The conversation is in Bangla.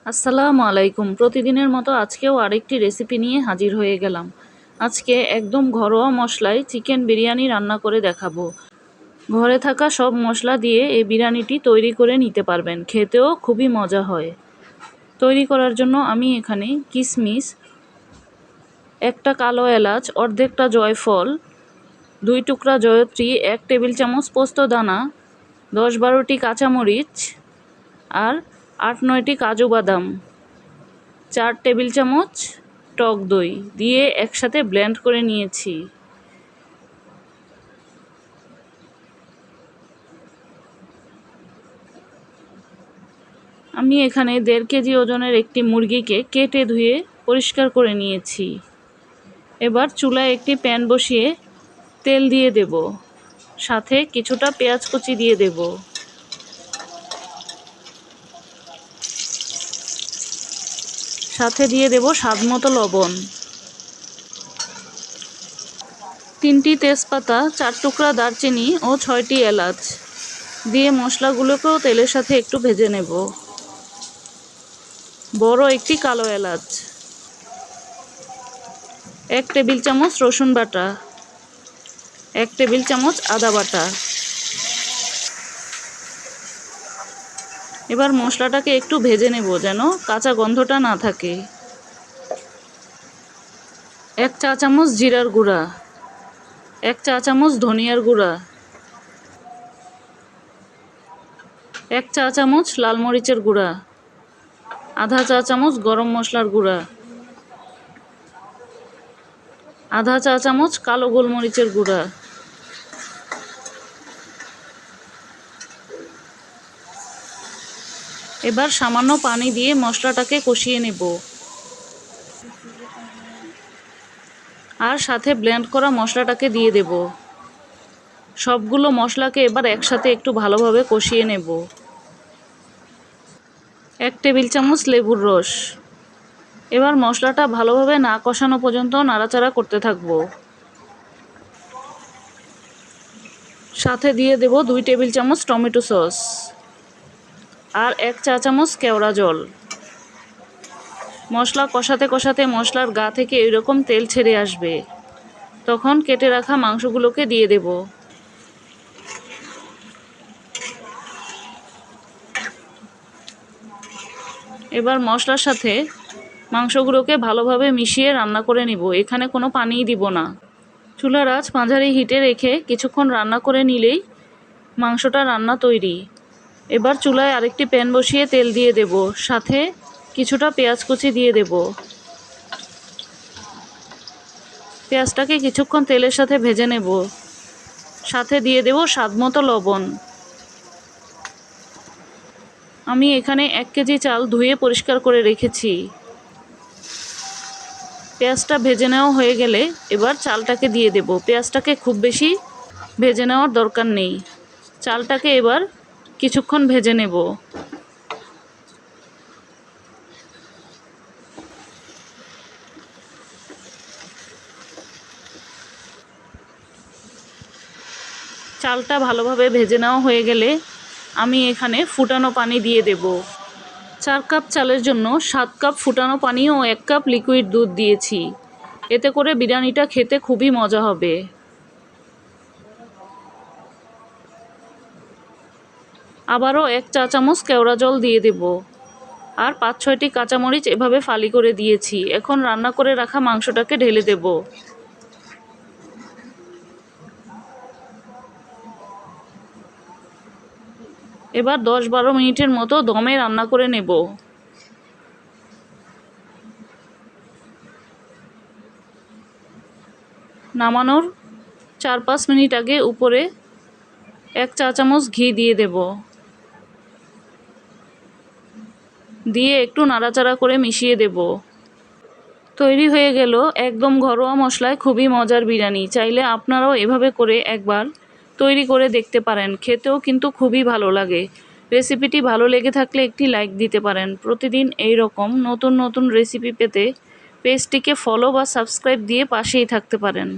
আসসালামু আলাইকুম। প্রতিদিনের মতো আজকেও আরেকটি রেসিপি নিয়ে হাজির হয়ে গেলাম। আজকে একদম ঘরোয়া মশলায় চিকেন বিরিয়ানি রান্না করে দেখাবো। ঘরে থাকা সব মশলা দিয়ে এই বিরিয়ানিটি তৈরি করে নিতে পারবেন, খেতেও খুবই মজা হয়। তৈরি করার জন্য আমি এখানে কিশমিশ, একটা কালো এলাচ, অর্ধেকটা জয়ফল, 2 টুকরা জয়ত্রী, 1 টেবিল চামচ পোস্ত দানা, 10-12টি কাঁচামরিচ আর 8-9টি কাজু বাদাম, 4 টেবিল চামচ টক দই দিয়ে একসাথে ব্লেন্ড করে নিয়েছি। আমি এখানে 1.5 কেজি ওজনের একটি মুরগিকে কেটে ধুয়ে পরিষ্কার করে নিয়েছি। এবার চুলায় একটি প্যান বসিয়ে তেল দিয়ে দেব, সাথে কিছুটা পেঁয়াজ কুচি দিয়ে দেব। সাথে দিয়ে দেব স্বাদমতো লবণ, 3টি তেজপাতা, 4 টুকরা দারচিনি ও 6টি এলাচ দিয়ে মশলাগুলোকেও তেলের সাথে একটু ভেজে নেব। বড় একটি কালো এলাচ, 1 টেবিল চামচ রসুন বাটা, 1 টেবিল চামচ আদা বাটা। এবার মশলাটাকে একটু ভেজে নেব যেন কাঁচা গন্ধটা না থাকে। 1 চা চামচ জিরার গুঁড়া, 1 চা চামচ ধনিয়ার গুঁড়া, 1 চা চামচ লাল মরিচের গুঁড়া, আধা চা চামচ গরম মশলার গুঁড়া, আধা চা চামচ কালো গোলমরিচের গুঁড়া। এবার সামান্য পানি দিয়ে মশলাটাকে কষিয়ে নেব আর সাথে ব্লেন্ড করা মশলাটাকে দিয়ে দেব। সবগুলো মশলাকে এবার একসাথে একটু ভালোভাবে কষিয়ে নেব। 1 টেবিল চামচ লেবুর রস। এবার মশলাটা ভালোভাবে না কষানো পর্যন্ত নাড়াচাড়া করতে থাকব। সাথে দিয়ে দেব 2 টেবিল চামচ টমেটো সস আর 1 চা চামচ কেওড়া জল। মশলা কষাতে কষাতে মশলার গা থেকে এরকম তেল ছেড়ে আসবে, তখন কেটে রাখা মাংসগুলোকে দিয়ে দেব। এবার মশলার সাথে মাংসগুলোকে ভালোভাবে মিশিয়ে রান্না করে নিব। এখানে কোনো পানিই দিব না। চুলার আঁচ মাঝারি হিটে রেখে কিছুক্ষণ রান্না করে নিলেই মাংসটা রান্না তৈরি। এবার চুলায় আরেকটি প্যান বসিয়ে তেল দিয়ে দেব, সাথে কিছুটা পেঁয়াজ কুচি দিয়ে দেব। পেঁয়াজটাকে কিছুক্ষণ তেলের সাথে ভেজে নেব, সাথে দিয়ে দেব স্বাদমতো লবণ। আমি এখানে 1 কেজি চাল ধুয়ে পরিষ্কার করে রেখেছি। পেঁয়াজটা ভেজে নেওয়া হয়ে গেলে এবার চালটাকে দিয়ে দেব। পেঁয়াজটাকে খুব বেশি ভেজে নেওয়ার দরকার নেই। চালটাকে এবার কিছুক্ষণ ভেজে নেব। চালটা ভালোভাবে ভেজে নেওয়া হয়ে গেলে আমি এখানে ফুটানো পানি দিয়ে দেব। 4 কাপ চালের জন্য 7 কাপ ফুটানো পানি ও 1 কাপ লিকুইড দুধ দিয়েছি। এতে করে বিরিয়ানিটা খেতে খুবই মজা হবে। আবারও 1 চা চামচ কেওড়া জল দিয়ে দেব আর 5-6টি কাঁচামরিচ এভাবে ফালি করে দিয়েছি। এখন রান্না করে রাখা মাংসটাকে ঢেলে দেব। এবার 10-12 মিনিটের মতো দমে রান্না করে নেব। নামানোর 4-5 মিনিট আগে উপরে 1 চা চামচ ঘি দিয়ে দেব, দিয়ে একটু নাড়াচাড়া করে মিশিয়ে দেব। তৈরি হয়ে গেল একদম ঘরোয়া মশলায় খুবই মজার বিরিয়ানি। চাইলে আপনারাও এভাবে করে একবার তৈরি করে দেখতে পারেন, খেতেও কিন্তু খুবই ভালো লাগে। রেসিপিটি ভালো লেগে থাকলে একটি লাইক দিতে পারেন। প্রতিদিন এই রকম নতুন নতুন রেসিপি পেতে পেজটিকে ফলো বা সাবস্ক্রাইব দিয়ে পাশেই থাকতে পারেন।